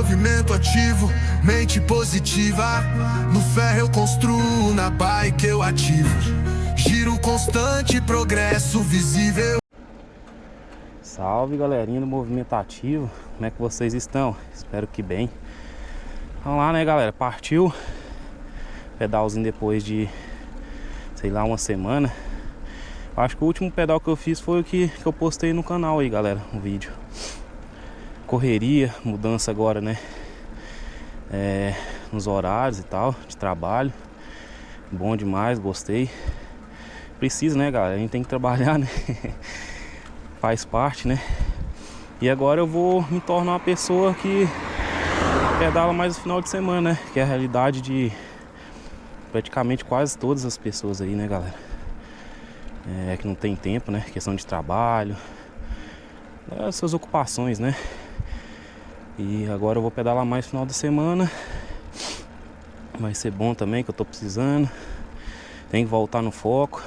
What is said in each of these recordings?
movimento ativo, mente positiva. No ferro eu construo, na bike eu ativo. Giro constante, progresso visível. Salve galerinha do movimento ativo, como é que vocês estão? Espero que bem. Vamos lá, né galera, partiu pedalzinho depois de, sei lá, uma semana. Acho que o último pedal que eu fiz foi o que eu postei no canal aí, galera, um vídeo. Correria, mudança agora, né, nos horários e tal, de trabalho. Bom demais, gostei. Precisa, né galera, a gente tem que trabalhar, né. Faz parte, né. E agora eu vou me tornar uma pessoa que pedala mais no final de semana, né, que é a realidade de praticamente quase todas as pessoas aí, né galera. Que não tem tempo, né, questão de trabalho, as suas ocupações, né. E agora eu vou pedalar mais no final de semana. Vai ser bom também, que eu tô precisando. Tem que voltar no foco.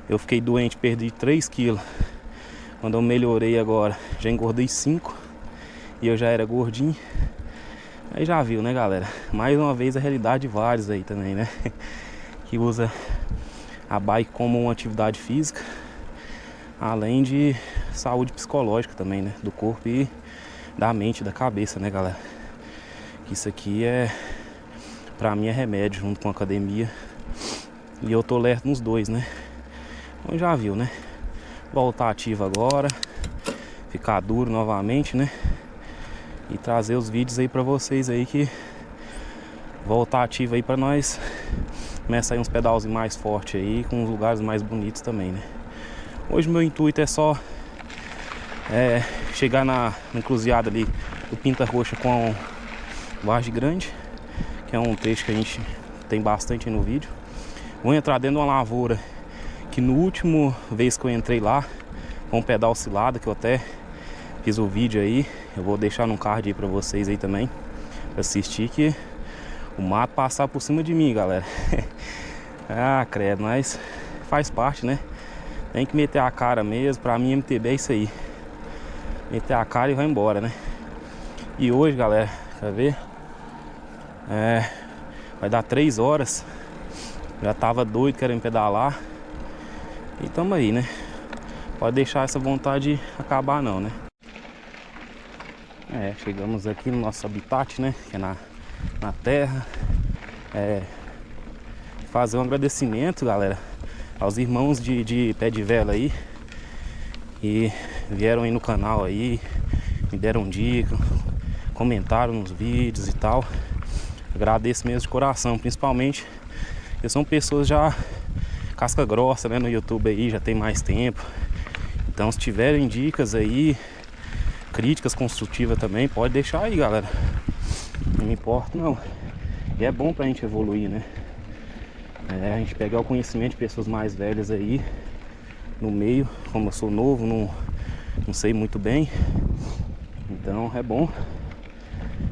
Eu fiquei doente, perdi 3 quilos. Quando eu melhorei agora, já engordei 5. E eu já era gordinho. Aí já viu, né galera? Mais uma vez a realidade de vários aí também, né? Que usa a bike como uma atividade física, além de saúde psicológica também, né? Do corpo e da mente, da cabeça, né galera? Que isso aqui pra mim é remédio junto com a academia. E eu tô lerdo nos dois, né? Então já viu, né? Voltar ativo agora, ficar duro novamente, né? E trazer os vídeos aí pra vocês aí, que voltar ativo aí pra nós começa aí uns pedalzinhos mais fortes aí, com uns lugares mais bonitos também, né? Hoje meu intuito é só chegar na encruzilhada ali do Pinta Roxa com Vargem Grande, que é um trecho que a gente tem bastante aí no vídeo. Vou entrar dentro de uma lavoura que no último vez que eu entrei lá, com um pedal cilada, que eu até fiz o vídeo aí, eu vou deixar no card aí pra vocês aí também, pra assistir, que o mato passar por cima de mim, galera. Ah, credo, mas faz parte, né? Tem que meter a cara mesmo. Pra mim, MTB é isso aí. Meter a cara e vai embora, né? E hoje, galera, quer ver? Vai dar 3 horas. Já tava doido querendo pedalar. E tamo aí, né? Pode deixar essa vontade acabar não, né? Chegamos aqui no nosso habitat, né? Que é na terra. Fazer um agradecimento, galera, aos irmãos de pé de vela aí, e vieram aí no canal aí, me deram dica, comentaram nos vídeos e tal. Agradeço mesmo de coração, principalmente porque são pessoas já casca grossa, né, no YouTube aí, já tem mais tempo. Então se tiverem dicas aí, críticas construtivas também, pode deixar aí, galera. Não me importa não. E é bom pra gente evoluir, né? A gente pegar o conhecimento de pessoas mais velhas aí no meio. Como eu sou novo, não sei muito bem, então é bom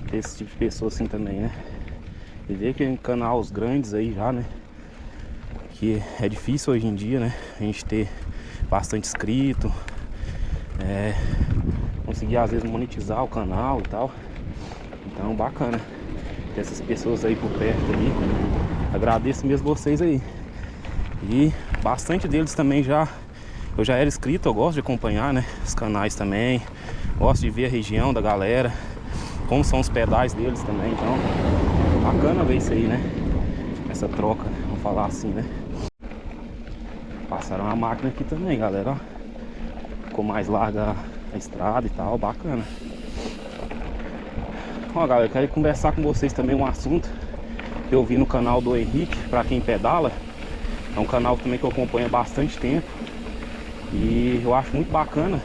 ter esse tipo de pessoa assim também, né? E ver que tem canais grandes aí já, né? Que é difícil hoje em dia, né? A gente ter bastante inscrito, conseguir às vezes monetizar o canal e tal. Então bacana ter essas pessoas aí por perto aí. Agradeço mesmo vocês aí. E bastante deles também eu já era inscrito, eu gosto de acompanhar, né, os canais também. Gosto de ver a região da galera, como são os pedais deles também. Então, bacana ver isso aí, né? Essa troca, vamos falar assim, né? Passaram a máquina aqui também, galera, ó. Ficou mais larga a estrada e tal, bacana. Ó, galera, eu quero conversar com vocês também um assunto que eu vi no canal do Henrique, pra quem pedala. É um canal também que eu acompanho há bastante tempo. E eu acho muito bacana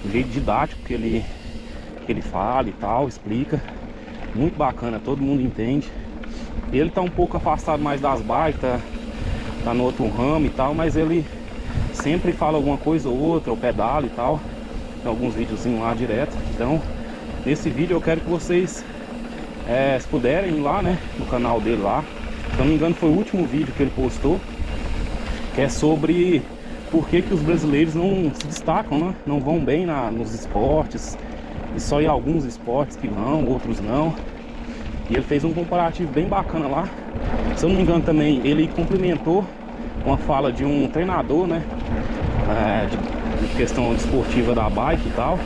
o jeito didático que ele fala e tal, explica. Muito bacana, todo mundo entende. Ele tá um pouco afastado mais das bikes, tá no outro ramo e tal, mas ele sempre fala alguma coisa ou outra, o pedala e tal. Tem alguns videozinhos lá direto. Então, nesse vídeo eu quero que vocês, se puderem ir lá, né, no canal dele lá. Se não me engano foi o último vídeo que ele postou, que é sobre por que os brasileiros não se destacam, né? Não vão bem nos esportes e só em alguns esportes que vão, outros não. E ele fez um comparativo bem bacana lá. Se eu não me engano também, ele complementou uma fala de um treinador, né? De questão esportiva da bike e tal.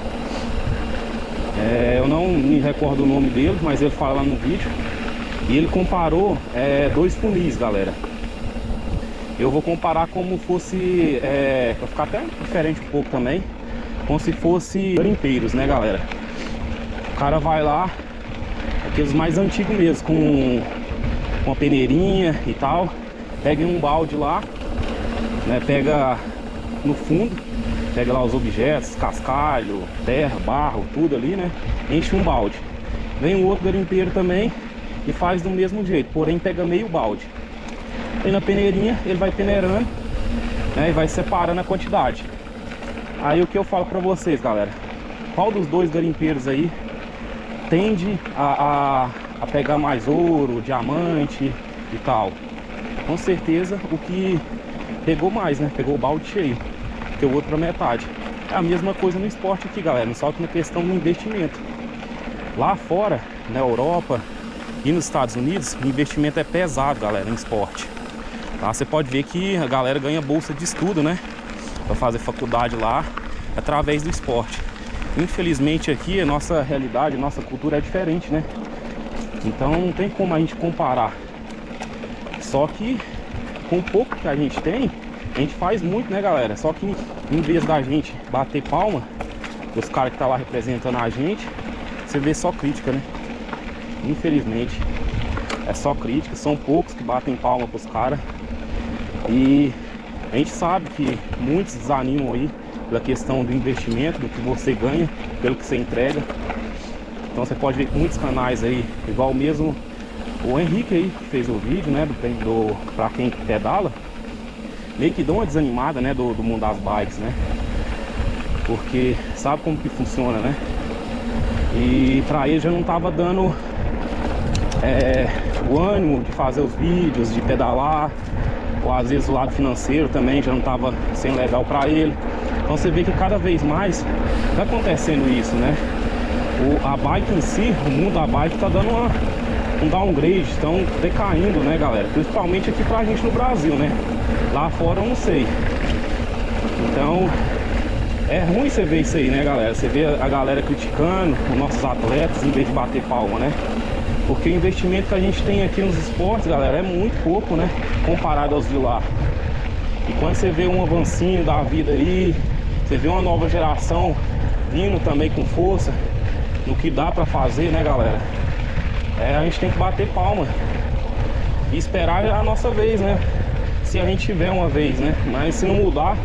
Eu não me recordo o nome dele, mas ele fala lá no vídeo. E ele comparou dois funis, galera. Eu vou comparar como fosse, pra ficar até diferente um pouco também, como se fosse garimpeiros, né, galera? O cara vai lá, aqueles mais antigos mesmo, com uma peneirinha e tal, pega um balde lá, né, pega no fundo, pega lá os objetos, cascalho, terra, barro, tudo ali, né, enche um balde. Vem um outro garimpeiro também e faz do mesmo jeito, porém pega meio balde. Aí na peneirinha ele vai peneirando, né, e vai separando a quantidade. Aí o que eu falo pra vocês, galera, qual dos dois garimpeiros aí tende a pegar mais ouro, diamante e tal? Com certeza o que pegou mais, né? Pegou o balde cheio, que o outro pra metade. É a mesma coisa no esporte aqui, galera, só que na questão do investimento. Lá fora, na Europa e nos Estados Unidos, o investimento é pesado, galera, em esporte. Tá? Você pode ver que a galera ganha bolsa de estudo, né? Pra fazer faculdade lá, através do esporte. Infelizmente aqui a nossa realidade, a nossa cultura é diferente, né? Então não tem como a gente comparar. Só que com o pouco que a gente tem, a gente faz muito, né, galera? Só que em vez da gente bater palma, os caras que tá lá representando a gente, você vê só crítica, né? Infelizmente é só crítica, são poucos que batem palma pros caras. E a gente sabe que muitos desanimam aí pela questão do investimento, do que você ganha, pelo que você entrega. Então você pode ver que muitos canais aí, igual mesmo o Henrique aí, que fez o vídeo, né, pra quem pedala, meio que dá uma desanimada, né, do mundo das bikes, né? Porque sabe como que funciona, né? E pra ele já não tava dando o ânimo de fazer os vídeos, de pedalar, ou às vezes o lado financeiro também já não tava sendo legal pra ele. Então você vê que cada vez mais tá acontecendo isso, né? A bike em si, o mundo da bike tá dando um downgrade, estão decaindo, né, galera? Principalmente aqui pra gente no Brasil, né? Lá fora eu não sei. Então é ruim você ver isso aí, né, galera? Você vê a galera criticando os nossos atletas em vez de bater palma, né? Porque o investimento que a gente tem aqui nos esportes, galera, é muito pouco, né? Comparado aos de lá. E quando você vê um avancinho da vida aí, você vê uma nova geração vindo também com força no que dá pra fazer, né, galera? A gente tem que bater palma e esperar a nossa vez, né? Se a gente tiver uma vez, né? Mas se não mudar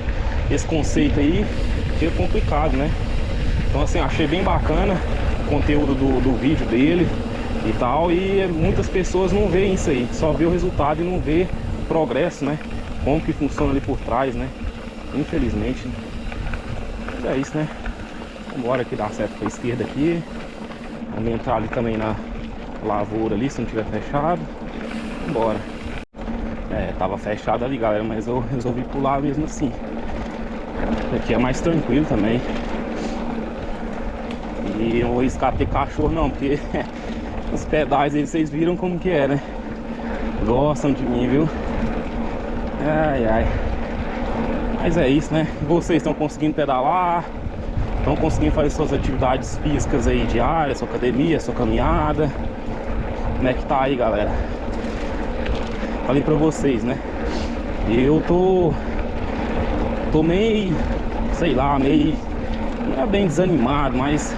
esse conceito aí, fica complicado, né? Então assim, achei bem bacana o conteúdo do vídeo dele e tal. E muitas pessoas não veem isso aí, só vê o resultado e não vê o progresso, né? Como que funciona ali por trás, né? Infelizmente. Mas é isso, né? Vamos embora aqui, dar certo pra esquerda aqui. Vamos entrar ali também na lavoura ali, se não tiver fechado. Vambora. Tava fechado ali, galera, mas eu resolvi pular mesmo assim. Aqui é mais tranquilo também. E eu vou arriscar ter cachorro não, porque os pedais aí vocês viram como que é, né? Gostam de mim, viu? Ai, ai. Mas é isso, né? Vocês estão conseguindo pedalar, estão conseguindo fazer suas atividades físicas aí diárias, sua academia, sua caminhada. Como é que tá aí, galera? Falei pra vocês, né? Eu tô meio, sei lá, meio, não é bem desanimado, mas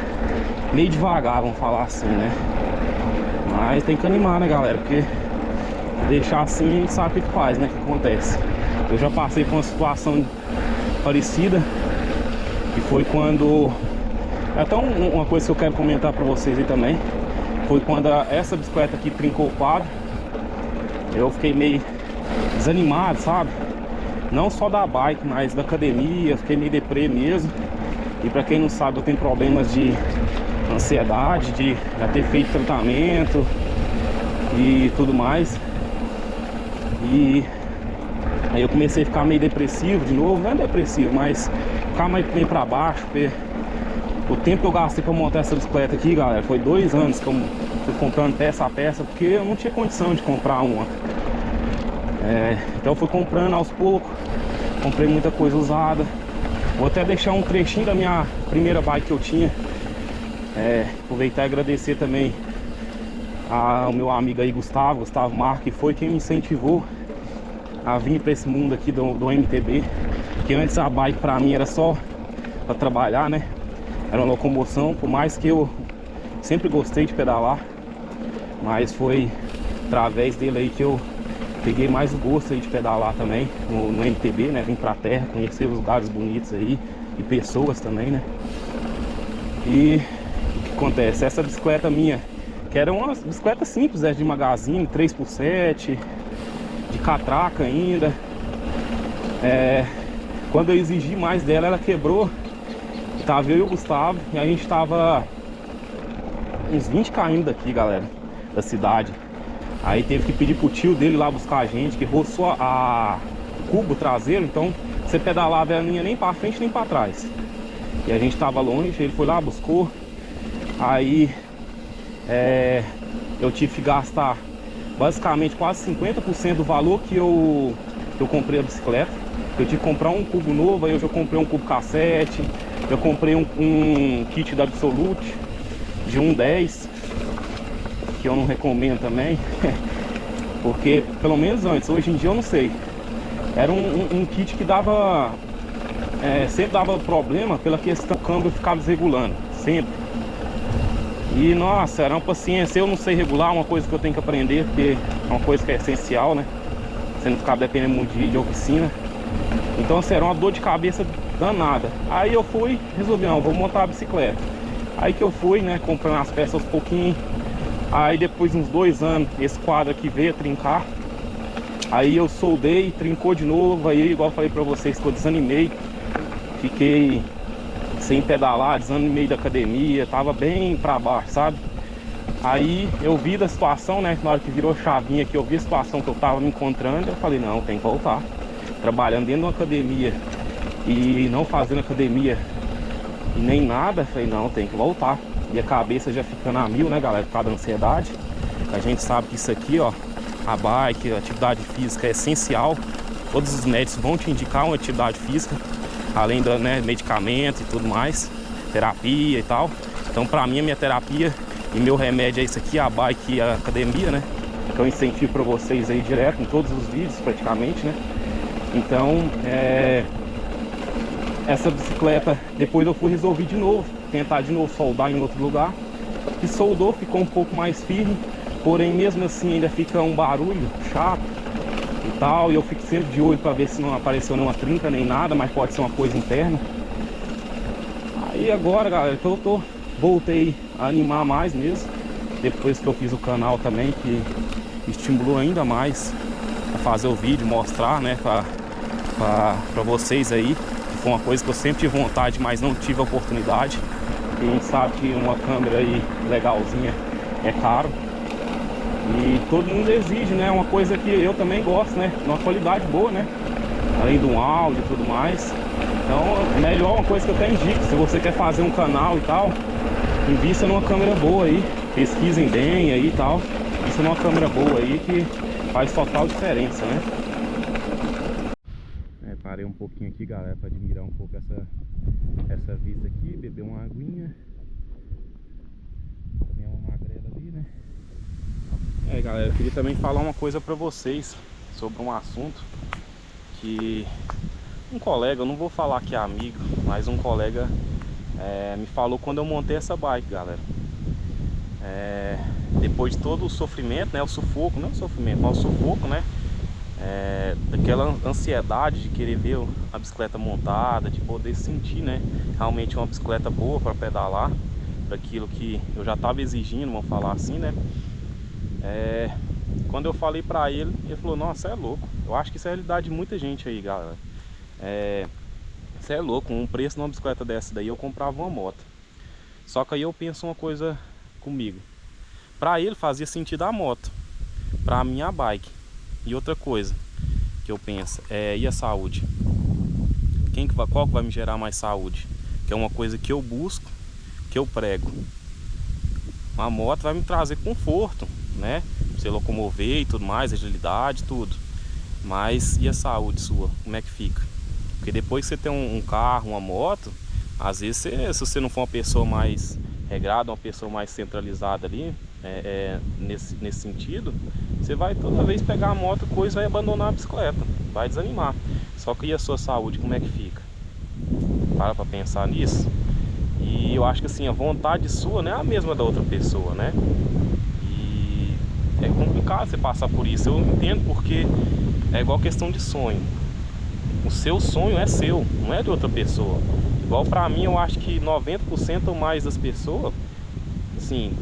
meio devagar, vamos falar assim, né? Mas tem que animar, né, galera? Porque deixar assim a gente sabe o que faz, né? O que acontece. Eu já passei por uma situação parecida, que foi quando... Até uma coisa que eu quero comentar pra vocês aí também. Foi quando essa bicicleta aqui trincou o quadro. Eu fiquei meio desanimado, sabe? Não só da bike, mas da academia. Fiquei meio deprê mesmo. E pra quem não sabe, eu tenho problemas de ansiedade, de já ter feito tratamento e tudo mais. E aí eu comecei a ficar meio depressivo de novo. Não é depressivo, mas ficar meio pra baixo, O tempo que eu gastei pra montar essa bicicleta aqui, galera, foi 2 anos que eu fui comprando peça a peça, porque eu não tinha condição de comprar uma. Então eu fui comprando aos poucos, comprei muita coisa usada. Vou até deixar um trechinho da minha primeira bike que eu tinha. Aproveitar e agradecer também ao meu amigo aí, Gustavo Marques, que foi quem me incentivou a vir para esse mundo aqui do MTB. Que antes a bike pra mim era só para trabalhar, né? Era uma locomoção, por mais que eu sempre gostei de pedalar, mas foi através dele aí que eu peguei mais o gosto aí de pedalar também no MTB, né? Vim pra terra, conhecer os lugares bonitos aí e pessoas também, né? E o que acontece? Essa bicicleta minha, que era uma bicicleta simples, de magazine, 3x7, de catraca ainda. Quando eu exigi mais dela, ela quebrou. Tava eu e o Gustavo, e a gente tava uns 20 km daqui, galera, da cidade. Aí teve que pedir pro tio dele lá buscar a gente, que roçou o cubo traseiro. Então você pedalava, ela não ia nem pra frente nem pra trás. E a gente tava longe, ele foi lá, buscou. Aí eu tive que gastar basicamente quase 50% do valor que eu comprei a bicicleta. Eu tive que comprar um cubo novo, aí eu já comprei um cubo cassete. Eu comprei um kit da Absolute de 1,10, que eu não recomendo também, porque pelo menos antes, hoje em dia eu não sei. Era um kit que dava, sempre dava problema pela questão do câmbio ficar desregulando, sempre. E nossa, era uma paciência, eu não sei regular, uma coisa que eu tenho que aprender, porque é uma coisa que é essencial, né? Você não ficar dependendo muito de oficina. Então assim, era uma dor de cabeça danada. Aí eu fui, resolvi, não, vou montar a bicicleta. Aí que eu fui, né, comprando as peças aos pouquinhos. Aí depois de uns 2 anos, esse quadro aqui veio a trincar. Aí eu soldei, trincou de novo. Aí, igual eu falei pra vocês, que eu desanimei. Fiquei sem pedalar, desanimei da academia. Tava bem pra baixo, sabe? Aí eu vi da situação, né, na hora que virou chavinha aqui, eu vi a situação que eu tava me encontrando. Eu falei, não, tem que voltar. Trabalhando dentro de uma academia e não fazendo academia e nem nada, falei, não, tem que voltar. E a cabeça já ficando a mil, né, galera, por causa da ansiedade. A gente sabe que isso aqui, ó, a bike, a atividade física é essencial. Todos os médicos vão te indicar uma atividade física, além do, né, medicamento e tudo mais, terapia e tal. Então pra mim, a minha terapia e meu remédio é isso aqui, a bike e a academia, né, que eu incentivo pra vocês aí direto em todos os vídeos praticamente, né. Então, essa bicicleta, depois eu fui resolver de novo, tentar de novo soldar em outro lugar. E soldou, ficou um pouco mais firme, porém mesmo assim ainda fica um barulho chato e tal. E eu fico sempre de olho para ver se não apareceu nenhuma trinca nem nada, mas pode ser uma coisa interna. Aí agora, galera, que eu voltei a animar mais mesmo, depois que eu fiz o canal também, que estimulou ainda mais a fazer o vídeo, mostrar, né, pra vocês aí. Foi uma coisa que eu sempre tive vontade, mas não tive a oportunidade. E a gente sabe que uma câmera aí legalzinha é caro. E todo mundo exige, né? Uma coisa que eu também gosto, né? Uma qualidade boa, né? Além do áudio e tudo mais. Então, melhor uma coisa que eu até indico. Se você quer fazer um canal e tal, invista numa câmera boa aí. Pesquisem bem aí e tal. Invista numa câmera boa aí que faz total diferença, né? Parei um pouquinho aqui, galera, para admirar um pouco essa vista aqui, beber uma aguinha. Também é uma magrela ali, né? Galera, eu queria também falar uma coisa para vocês sobre um assunto que um colega, eu não vou falar que é amigo, mas um colega me falou quando eu montei essa bike, galera. Depois de todo o sofrimento, né, o sufoco, não o sofrimento, mas o sufoco, né, daquela ansiedade de querer ver a bicicleta montada, de poder sentir, né, realmente uma bicicleta boa para pedalar, daquilo que eu já estava exigindo, vamos falar assim, né. Quando eu falei pra ele, ele falou, nossa, é louco. Eu acho que isso é a realidade de muita gente aí, galera. Isso é louco, um preço numa bicicleta dessa daí eu comprava uma moto. Só que aí eu penso uma coisa comigo. Pra ele fazia sentido a moto, pra mim a bike. E outra coisa que eu penso, e a saúde? Qual que vai me gerar mais saúde? Que é uma coisa que eu busco que eu prego? Uma moto vai me trazer conforto, né? Você locomover e tudo mais, agilidade, tudo. Mas e a saúde sua? Como é que fica? Porque depois que você tem um carro, uma moto, às vezes se você não for uma pessoa mais regrada, uma pessoa mais centralizada ali, nesse sentido, você vai toda vez pegar a moto, coisa, vai abandonar a bicicleta, vai desanimar. Só que e a sua saúde, como é que fica? Para pensar nisso. E eu acho que assim, a vontade sua não é a mesma da outra pessoa, né? E é complicado você passar por isso. Eu entendo, porque é igual questão de sonho. O seu sonho é seu, não é de outra pessoa. Igual pra mim, eu acho que 90% ou mais das pessoas, assim,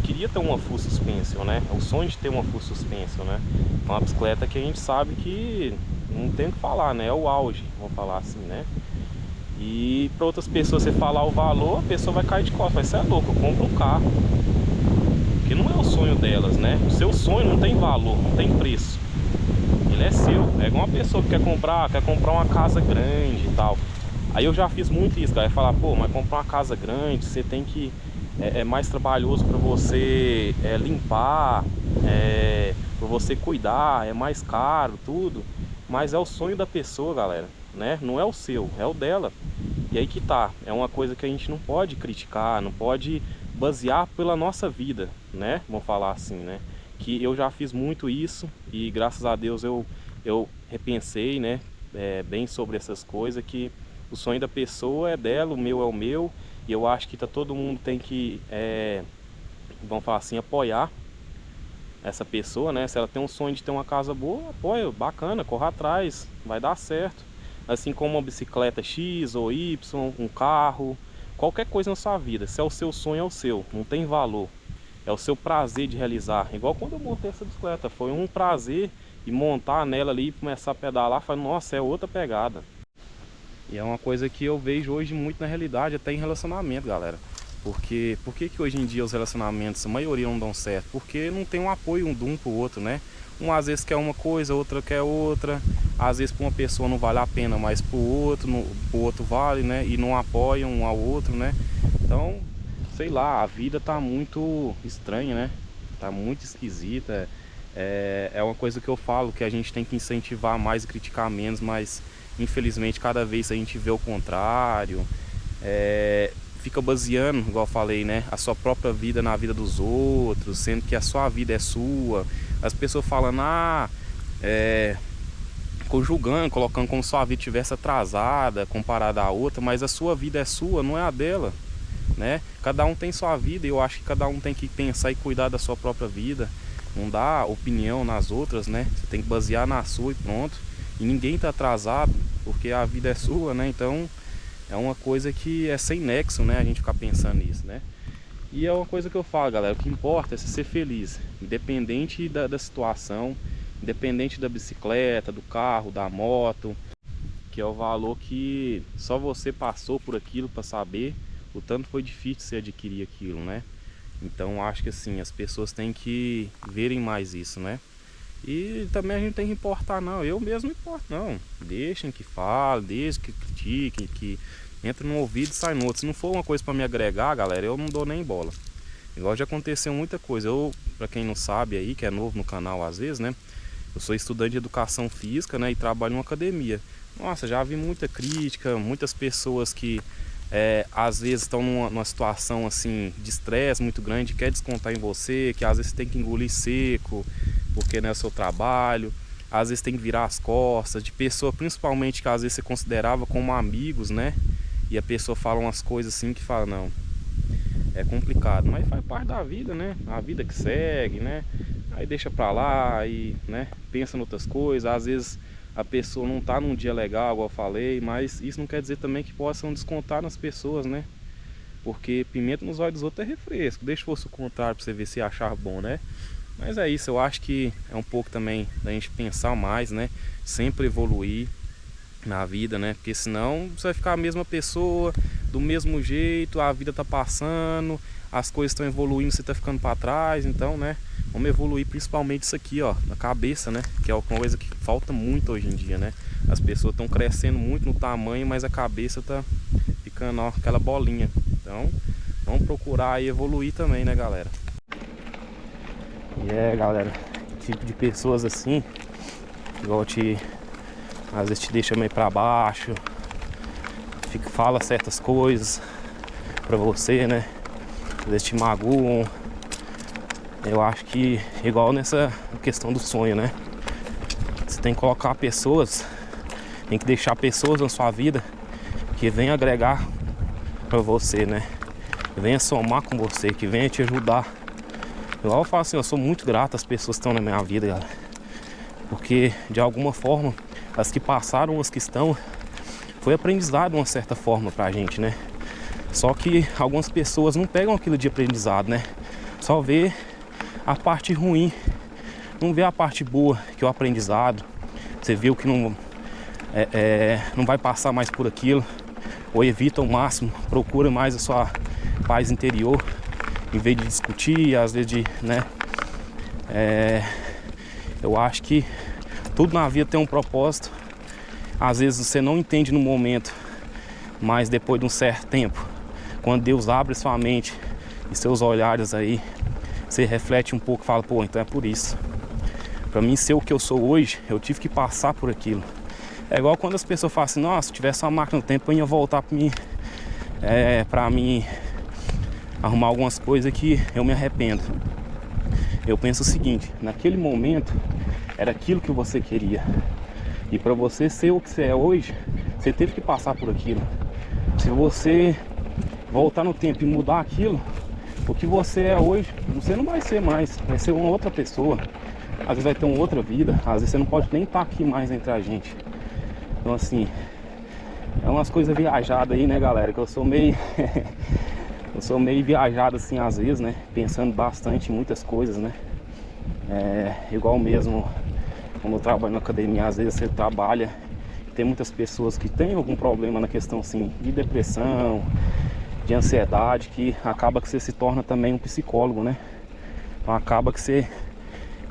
queria ter uma full suspension, né? O sonho de ter uma full suspension, né? Uma bicicleta que a gente sabe que não tem o que falar, né? É o auge, vamos falar assim, né? E para outras pessoas você falar o valor, a pessoa vai cair de costas, vai ser louco, eu compro um carro. Porque não é o sonho delas, né? O seu sonho não tem valor, não tem preço. Ele é seu. É igual uma pessoa que quer comprar uma casa grande e tal. Aí eu já fiz muito isso, cara. Falar, pô, mas comprar uma casa grande, você tem que... É mais trabalhoso para você limpar, para você cuidar, é mais caro, tudo. Mas é o sonho da pessoa, galera, né? Não é o seu, é o dela. E aí que tá, é uma coisa que a gente não pode criticar, não pode basear pela nossa vida, né? Vamos falar assim, né? Que eu já fiz muito isso e graças a Deus eu repensei, né? Bem sobre essas coisas, que o sonho da pessoa é dela, o meu é o meu. E eu acho que todo mundo tem que, vamos falar assim, apoiar essa pessoa, né? Se ela tem um sonho de ter uma casa boa, apoia, bacana, corra atrás, vai dar certo. Assim como uma bicicleta X ou Y, um carro, qualquer coisa na sua vida. Se é o seu sonho, é o seu, não tem valor. É o seu prazer de realizar. Igual quando eu montei essa bicicleta, foi um prazer e montar nela ali e começar a pedalar, falei, nossa, é outra pegada. E é uma coisa que eu vejo hoje muito na realidade, até em relacionamento, galera. Porque por que hoje em dia os relacionamentos, a maioria não dão certo? Porque não tem um apoio de um pro outro, né? Um às vezes quer uma coisa, outra quer outra. Às vezes para uma pessoa não vale a pena, mas pro outro vale, né? E não apoiam um ao outro, né? Então, sei lá, a vida tá muito estranha, né? Tá muito esquisita. É uma coisa que eu falo, que a gente tem que incentivar mais e criticar menos, mas infelizmente cada vez a gente vê o contrário. Fica baseando, igual eu falei, né, a sua própria vida na vida dos outros, sendo que a sua vida é sua. As pessoas falando, conjugando, colocando como se sua vida estivesse atrasada comparada à outra, mas a sua vida é sua, não é a dela, né? Cada um tem sua vida e eu acho que cada um tem que pensar e cuidar da sua própria vida. Não dá opinião nas outras, né? Você tem que basear na sua e pronto. E ninguém tá atrasado, porque a vida é sua, né? Então é uma coisa que é sem nexo, né? A gente ficar pensando nisso, né? E é uma coisa que eu falo, galera, o que importa é você ser feliz, independente da situação, independente da bicicleta, do carro, da moto, que é o valor que só você passou por aquilo para saber o tanto foi difícil você adquirir aquilo, né? Então acho que assim, as pessoas têm que verem mais isso, né? E também a gente tem que importar, não, eu mesmo não importo não, deixem que fale, deixem que critiquem, que entra num ouvido e sai no outro. Se não for uma coisa para me agregar, galera, eu não dou nem bola. Igual já aconteceu muita coisa. Eu, para quem não sabe aí, que é novo no canal às vezes, né? Eu sou estudante de educação física, né? E trabalho em uma academia. Nossa, já vi muita crítica, muitas pessoas que às vezes estão numa situação assim de estresse muito grande, quer descontar em você, que às vezes tem que engolir seco, porque não é o seu trabalho. Às vezes tem que virar as costas, de pessoa principalmente que às vezes você considerava como amigos, né? E a pessoa fala umas coisas assim que fala, não, é complicado, mas faz parte da vida, né? A vida que segue, né? Aí deixa pra lá e, né, pensa em outras coisas. Às vezes a pessoa não tá num dia legal, igual eu falei, mas isso não quer dizer também que possam descontar nas pessoas, né? Porque pimenta nos olhos dos outros é refresco. Deixa fosse o contrário pra você ver se achar bom, né? Mas é isso, eu acho que é um pouco também da gente pensar mais, né? Sempre evoluir na vida, né? Porque senão você vai ficar a mesma pessoa, do mesmo jeito, a vida tá passando, as coisas estão evoluindo, você tá ficando para trás. Então, né, vamos evoluir principalmente isso aqui, ó, na cabeça, né? Que é uma coisa que falta muito hoje em dia, né? As pessoas estão crescendo muito no tamanho, mas a cabeça tá ficando, ó, aquela bolinha. Então, vamos procurar aí evoluir também, né, galera? E galera, tipo de pessoas assim, igual às vezes te deixa meio pra baixo, fala certas coisas pra você, né? Às vezes te magoam. Eu acho que igual nessa questão do sonho, né? Você tem que colocar pessoas, tem que deixar pessoas na sua vida que venham agregar pra você, né? Que venha somar com você, que venha te ajudar. Igual eu falo assim, eu sou muito grato às pessoas que estão na minha vida, galera. Porque de alguma forma, as que passaram, as que estão, foi aprendizado de uma certa forma pra gente, né? Só que algumas pessoas não pegam aquilo de aprendizado, né? Só vê a parte ruim, não vê a parte boa, que é o aprendizado. Você viu que não vai passar mais por aquilo, ou evita ao máximo, procura mais a sua paz interior, em vez de discutir, às vezes de, né? Eu acho que tudo na vida tem um propósito. Às vezes você não entende no momento, mas depois de um certo tempo, quando Deus abre sua mente e seus olhares aí, você reflete um pouco e fala, pô, então é por isso. Pra mim ser o que eu sou hoje, eu tive que passar por aquilo. É igual quando as pessoas falam assim, nossa, se tivesse uma máquina do tempo, eu ia voltar pra mim arrumar algumas coisas que eu me arrependo. Eu penso o seguinte, naquele momento era aquilo que você queria. E para você ser o que você é hoje, você teve que passar por aquilo. Se você voltar no tempo e mudar aquilo, o que você é hoje, você não vai ser mais, vai ser uma outra pessoa. Às vezes vai ter uma outra vida, às vezes você não pode nem estar aqui mais entre a gente. Então assim, é umas coisas viajadas aí, né, galera, que eu sou meio eu sou meio viajado assim às vezes, né, pensando bastante em muitas coisas, né. Igual mesmo quando eu trabalho na academia, às vezes você trabalha, tem muitas pessoas que têm algum problema na questão assim de depressão, de ansiedade, que acaba que você se torna também um psicólogo, né. Então acaba que você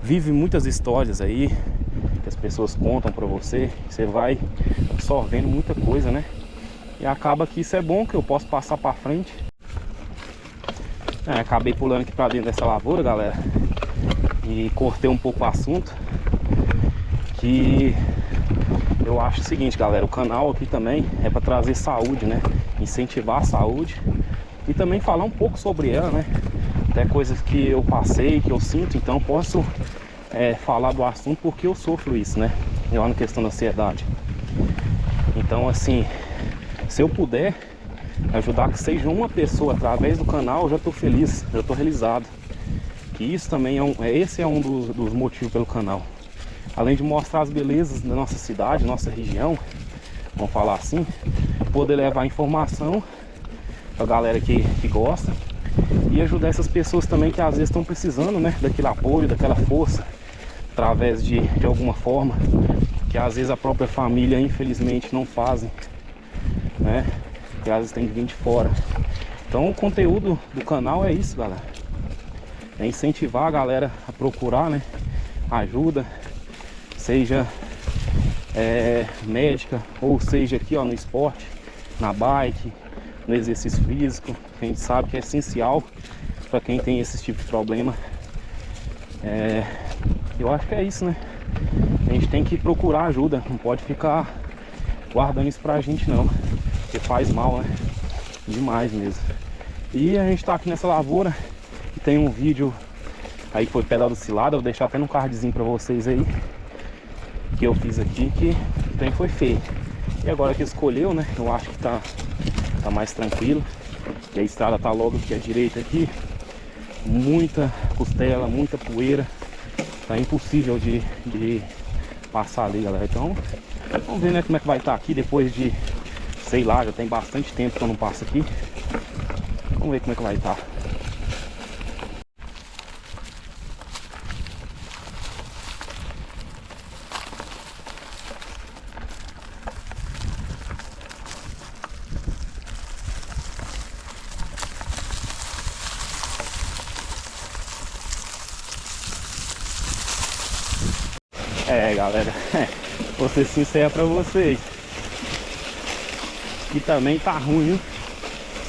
vive muitas histórias aí que as pessoas contam pra você, você vai absorvendo muita coisa, né. E acaba que isso é bom, que eu posso passar pra frente. Acabei pulando aqui pra dentro dessa lavoura, galera, e cortei um pouco o assunto. Que eu acho o seguinte, galera, o canal aqui também é para trazer saúde, né? Incentivar a saúde e também falar um pouco sobre ela, né? Até coisas que eu passei, que eu sinto, então posso falar do assunto porque eu sofro isso, né? Eu na questão da ansiedade. Então assim, se eu puder ajudar que seja uma pessoa através do canal, eu já tô feliz, já tô realizado. Que isso também esse é um dos motivos pelo canal. Além de mostrar as belezas da nossa cidade, nossa região, vamos falar assim, poder levar informação pra galera que gosta e ajudar essas pessoas também que às vezes estão precisando, né, daquele apoio, daquela força, através de alguma forma, que às vezes a própria família infelizmente não fazem, né, que às vezes tem que vir de fora. Então o conteúdo do canal é isso, galera, é incentivar a galera a procurar, né, ajuda, seja médica, ou seja aqui ó, no esporte, na bike, no exercício físico, que a gente sabe que é essencial para quem tem esse tipo de problema. Eu acho que é isso, né? A gente tem que procurar ajuda, não pode ficar guardando isso pra gente não, porque faz mal, né? Demais mesmo. E a gente tá aqui nessa lavoura, que tem um vídeo aí que foi pedal do cilada, eu vou deixar até no cardzinho pra vocês aí, que eu fiz aqui, que também foi feito. E agora que escolheu, né, eu acho que tá mais tranquilo. E a estrada tá logo aqui à direita aqui, muita costela, muita poeira, tá impossível de passar ali, galera. Então vamos ver, né, como é que vai estar aqui depois de, sei lá, já tem bastante tempo que eu não passo aqui. Vamos ver como é que vai estar. Galera, vou ser sincero pra vocês, que também tá ruim, viu?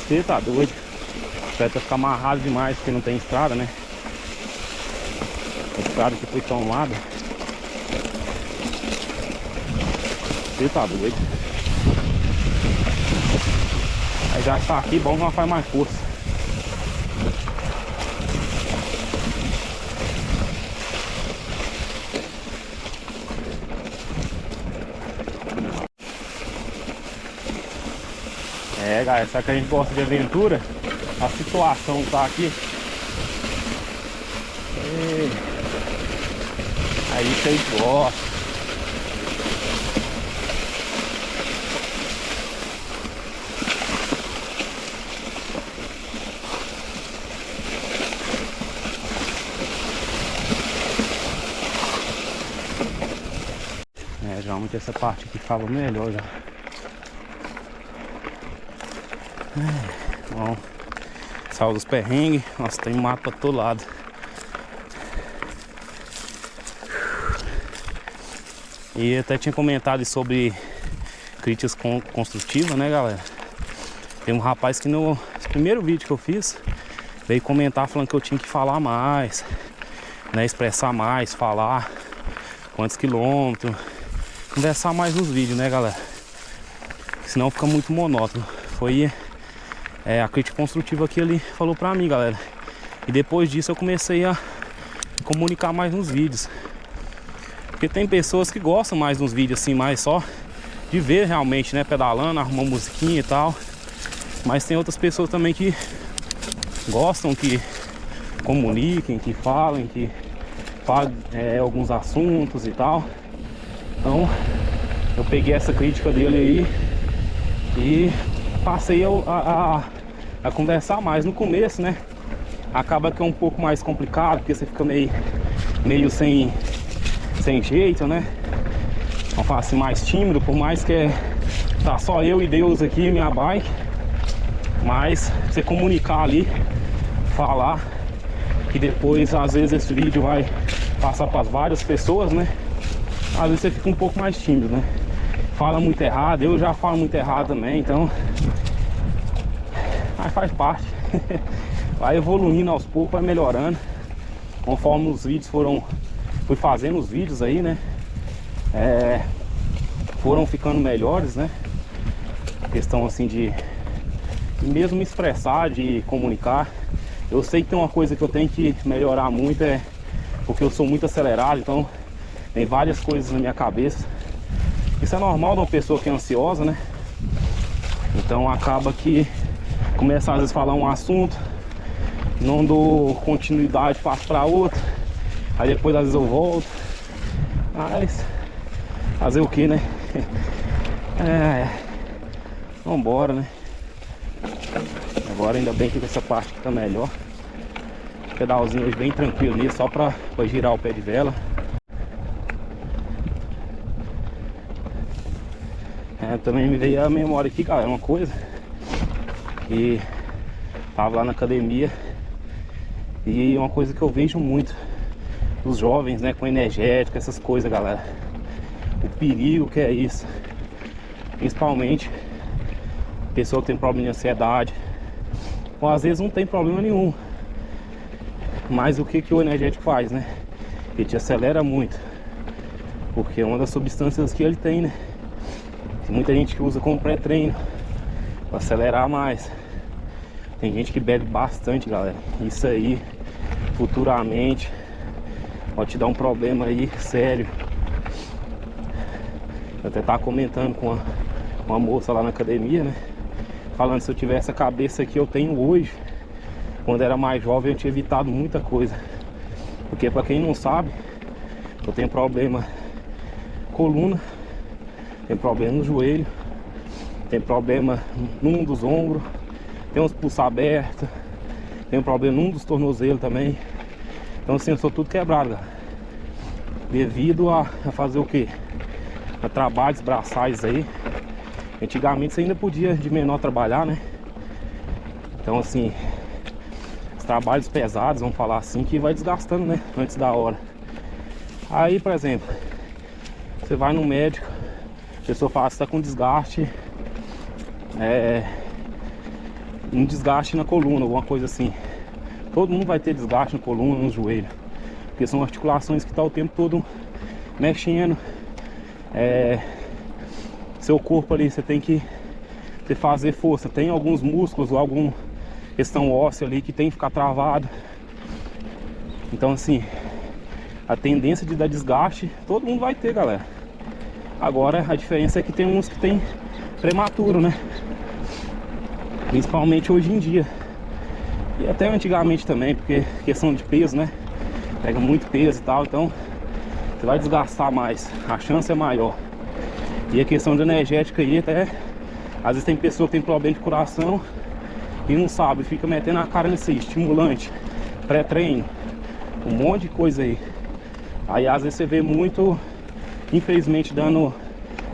Você tá doido. bicicleta fica amarrada demais porque não tem estrada, né? A estrada que foi tomada. Você tá doido. Aí já que tá aqui, bom que não faz mais força. É, galera, sabe que a gente gosta de aventura? A situação tá aqui. Aí vocês gostam. É, geralmente essa parte aqui ficava melhor já. Bom, saiu dos perrengues. Nossa, tem mato pra todo lado. E até tinha comentado sobre críticas construtivas, né, galera? Tem um rapaz que no primeiro vídeo que eu fiz veio comentar falando que eu tinha que falar mais, né, expressar mais, falar quantos quilômetros, conversar mais nos vídeos, né, galera? Senão fica muito monótono. Foi a crítica construtiva que ele falou pra mim, galera. E depois disso eu comecei a comunicar mais nos vídeos. Porque tem pessoas que gostam mais nos vídeos assim, mais só de ver realmente, né, pedalando, arrumando musiquinha e tal. Mas tem outras pessoas também que gostam que comuniquem, que falem, que falem alguns assuntos e tal. Então eu peguei essa crítica dele aí e passei a conversar mais. No começo, né, acaba que é um pouco mais complicado, porque você fica meio sem jeito, né? Vamos falar assim, mais tímido, por mais que tá só eu e Deus aqui, minha bike. Mas você comunicar ali, falar, que depois às vezes esse vídeo vai passar para várias pessoas, né? Às vezes você fica um pouco mais tímido, né? Fala muito errado, eu já falo muito errado também, então... Mas faz parte. Vai evoluindo aos poucos, vai melhorando. Conforme os vídeos fui fazendo os vídeos aí, né? Foram ficando melhores, né? Questão assim de mesmo me expressar, de comunicar. Eu sei que tem uma coisa que eu tenho que melhorar muito, porque eu sou muito acelerado, então tem várias coisas na minha cabeça. Isso é normal de uma pessoa que é ansiosa, né? Então acaba que começa às vezes a falar um assunto, não dou continuidade, passo para outro, aí depois às vezes eu volto. Mas fazer o que, né? Vambora, né? Agora ainda bem que essa parte aqui tá melhor. Pedalzinho hoje bem tranquilo ali, só pra girar o pé de vela. Também me veio a memória aqui, cara, uma coisa que tava lá na academia, e uma coisa que eu vejo muito dos jovens, né, com energético, essas coisas, galera. O perigo que é isso, principalmente pessoa que tem problema de ansiedade, ou às vezes não tem problema nenhum, mas o que o energético faz, né? Ele te acelera muito, porque é uma das substâncias que ele tem, né? Tem muita gente que usa como pré-treino para acelerar mais. Tem gente que bebe bastante, galera. Isso aí futuramente pode te dar um problema aí sério. Eu até tava comentando com uma moça lá na academia, né? Falando, se eu tivesse a cabeça que eu tenho hoje, quando era mais jovem, eu tinha evitado muita coisa. Porque, pra quem não sabe, eu tenho problema coluna, tenho problema no joelho, tenho problema num dos ombros, tenho uns pulsos abertos, tenho problema num dos tornozelos também. Então assim, eu sou tudo quebrado, cara. Devido a fazer o que? A trabalhos braçais aí. Antigamente você ainda podia de menor trabalhar, né? Então assim, os trabalhos pesados, vamos falar assim, que vai desgastando, né? Antes da hora. Aí, por exemplo, você vai no médico, a pessoa fala que você tá com desgaste um desgaste na coluna, alguma coisa assim. Todo mundo vai ter desgaste na coluna, no joelho, porque são articulações que estão o tempo todo mexendo. Seu corpo ali, você tem que fazer força. Tem alguns músculos ou alguma questão óssea ali que tem que ficar travado. Então assim, a tendência de dar desgaste todo mundo vai ter, galera. Agora a diferença é que tem uns que tem prematuro, né? Principalmente hoje em dia. E até antigamente também, porque questão de peso, né? Pega muito peso e tal, então você vai desgastar mais, a chance é maior. E a questão de energética aí, até às vezes tem pessoa que tem problema de coração e não sabe, fica metendo a cara nesse estimulante, pré-treino, um monte de coisa aí. Aí às vezes você vê muito, infelizmente,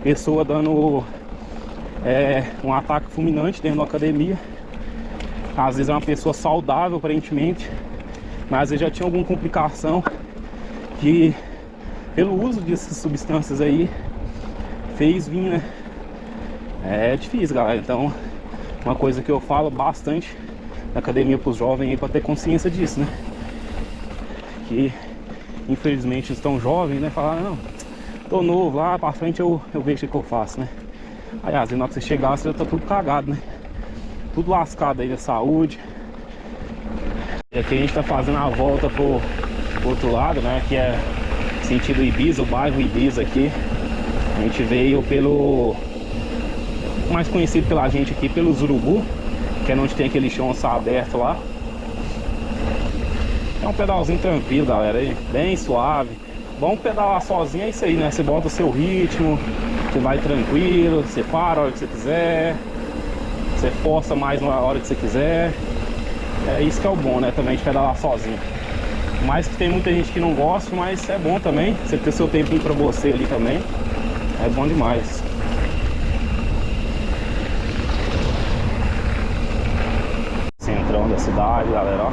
pessoa dando um ataque fulminante dentro da academia. Às vezes é uma pessoa saudável aparentemente, mas às vezes já tinha alguma complicação que, pelo uso dessas substâncias aí, fez vir, né? É difícil, galera. Então, uma coisa que eu falo bastante na academia para os jovens aí, para ter consciência disso, né? Que infelizmente estão jovens, né? Falar, não, tô novo, lá pra frente eu vejo o que eu faço, né? Aí às vezes na hora que você chegar, você já tá tudo cagado, né? Tudo lascado aí da saúde. E aqui a gente tá fazendo a volta pro outro lado, né? Que é sentido Ibiza, o bairro Ibiza aqui. A gente veio pelo... mais conhecido pela gente aqui, pelo Urubu, que é onde tem aquele chão aberto lá. É um pedalzinho tranquilo, galera, aí, bem suave. Bom pedalar sozinho é isso aí, né? Você bota o seu ritmo, você vai tranquilo, você para a hora que você quiser, você força mais na hora que você quiser. É isso que é o bom, né? Também de pedalar sozinho. Mas que tem muita gente que não gosta, mas é bom também. Você ter seu tempinho pra você ali também. É bom demais. Centrão da cidade, galera, ó.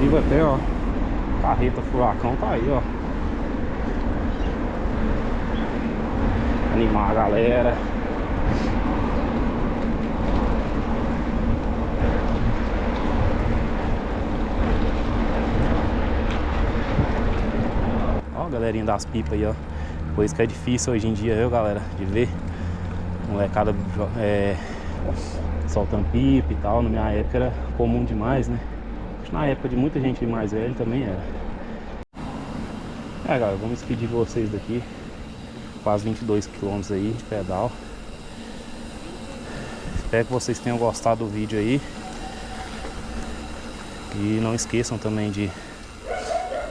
Inclusive até, ó, carreta furacão tá aí, ó. Animar a galera. Ó, galerinha das pipas aí, ó. Coisa que é difícil hoje em dia, viu, galera, de ver. Molecada soltando pipa e tal. Na minha época era comum demais, né? Na época de muita gente mais velha também era. Galera, vamos despedir de vocês daqui. Quase 22 km aí de pedal. Espero que vocês tenham gostado do vídeo aí. E não esqueçam também de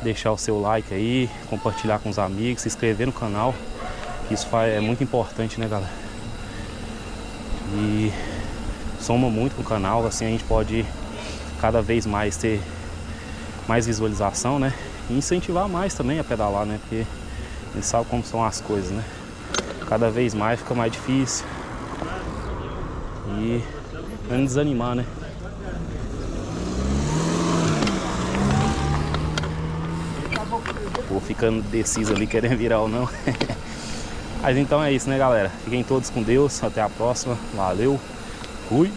deixar o seu like aí, compartilhar com os amigos, se inscrever no canal. Isso é muito importante, né, galera? E soma muito com o canal, assim a gente pode cada vez mais ter mais visualização, né? E incentivar mais também a pedalar, né? Porque a gente sabe como são as coisas, né? Cada vez mais fica mais difícil. E não desanimar, né? Vou ficando deciso ali, querendo virar ou não. Mas então é isso, né, galera? Fiquem todos com Deus. Até a próxima. Valeu. Fui.